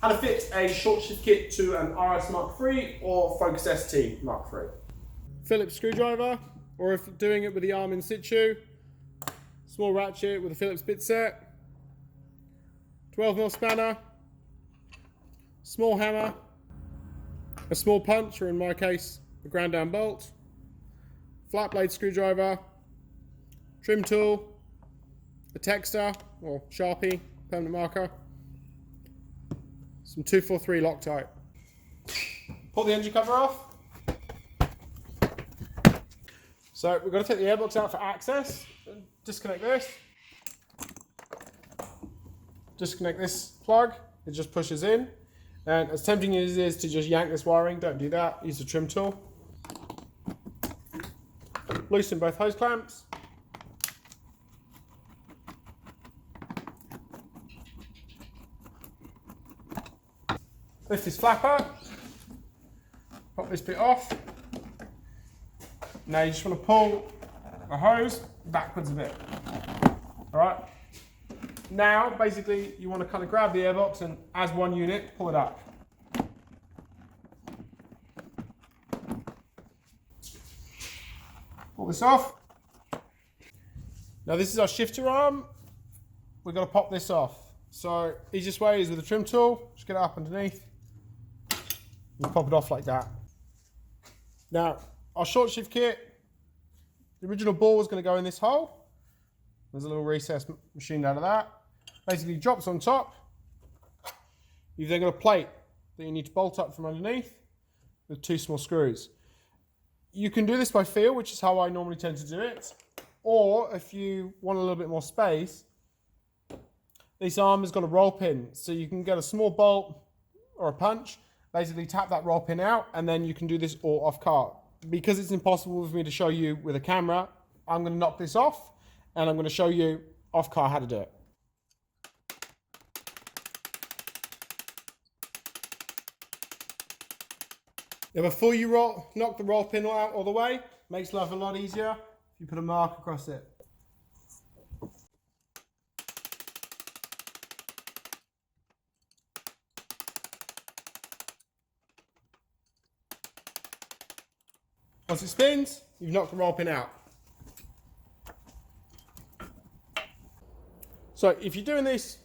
How to fit a short shift kit to an RS Mark III or Focus ST Mark III. Phillips screwdriver, or if doing it with the arm in situ, small ratchet with a Phillips bit set, 12mm spanner, small hammer, a small punch, or in my case, a ground down bolt, flat blade screwdriver, trim tool, a texter or Sharpie, permanent marker, some 243 Loctite. Pull the engine cover off. So we've got to take the airbox out for access. Disconnect this. Disconnect this plug. It just pushes in. And as tempting as it is to just yank this wiring, don't do that. Use the trim tool. Loosen both hose clamps. Lift this flapper. Pop this bit off. Now you just want to pull the hose backwards a bit. Alright? Now, basically, you want to kind of grab the airbox and, as one unit, pull it up. Pull this off. Now this is our shifter arm. We've got to pop this off. So, easiest way is with a trim tool. Just get it up underneath. And pop it off like that. Now, our short shift kit, the original ball was going to go in this hole. There's a little recess machined out of that. Basically drops on top. You've then got a plate that you need to bolt up from underneath with 2 small screws. You can do this by feel, which is how I normally tend to do it. Or if you want a little bit more space, this arm has got a roll pin. So you can get a small bolt or a punch, basically tap that roll pin out, and then you can do this all off cart. Because it's impossible for me to show you with a camera, I'm going to knock this off, and I'm going to show you off car how to do it. Before you knock the roll pin out all the way, makes life a lot easier if you put a mark across it. Once it spins, you've knocked the roll pin out. So if you're doing this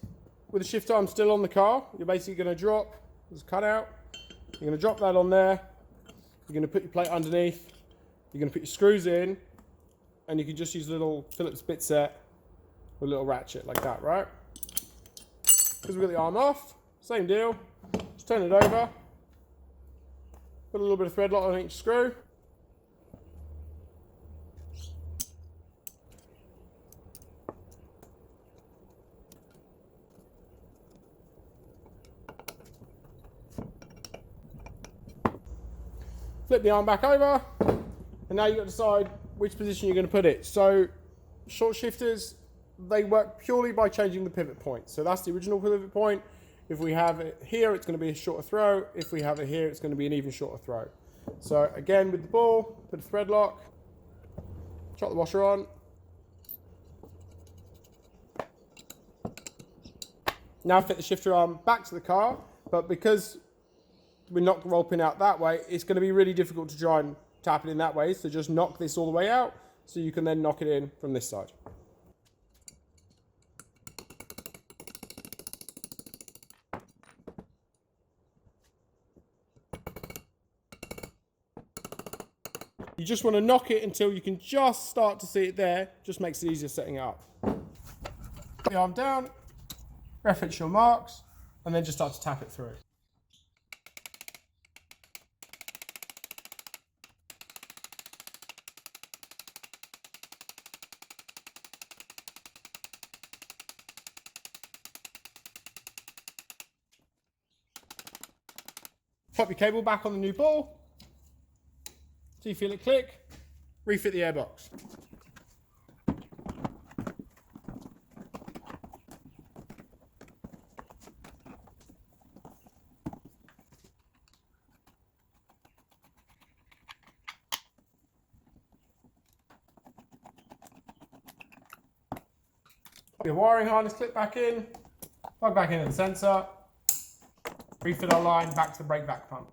with the shift arm still on the car, you're basically going to drop this cutout. You're going to drop that on there. You're going to put your plate underneath. You're going to put your screws in, and you can just use a little Phillips bit set with a little ratchet like that, right? Because we've got the arm off, same deal. Just turn it over. Put a little bit of thread lock on each screw. Flip the arm back over, and now you've got to decide which position you're going to put it. So short shifters, they work purely by changing the pivot point. So that's the original pivot point. If we have it here, it's going to be a shorter throw. If we have it here, it's going to be an even shorter throw. So again, with the ball, put a thread lock, drop the washer on. Now fit the shifter arm back to the car, but because we knock the roll pin out that way, it's going to be really difficult to try and tap it in that way. So just knock this all the way out, so you can then knock it in from this side. You just want to knock it until you can just start to see it there. Just makes it easier setting it up. Put the arm down, reference your marks, and then just start to tap it through. Pop your cable back on the new ball. So you feel it click. Refit the airbox. Your wiring harness clip back in, plug back into the sensor, refit our line back to the brake vac pump.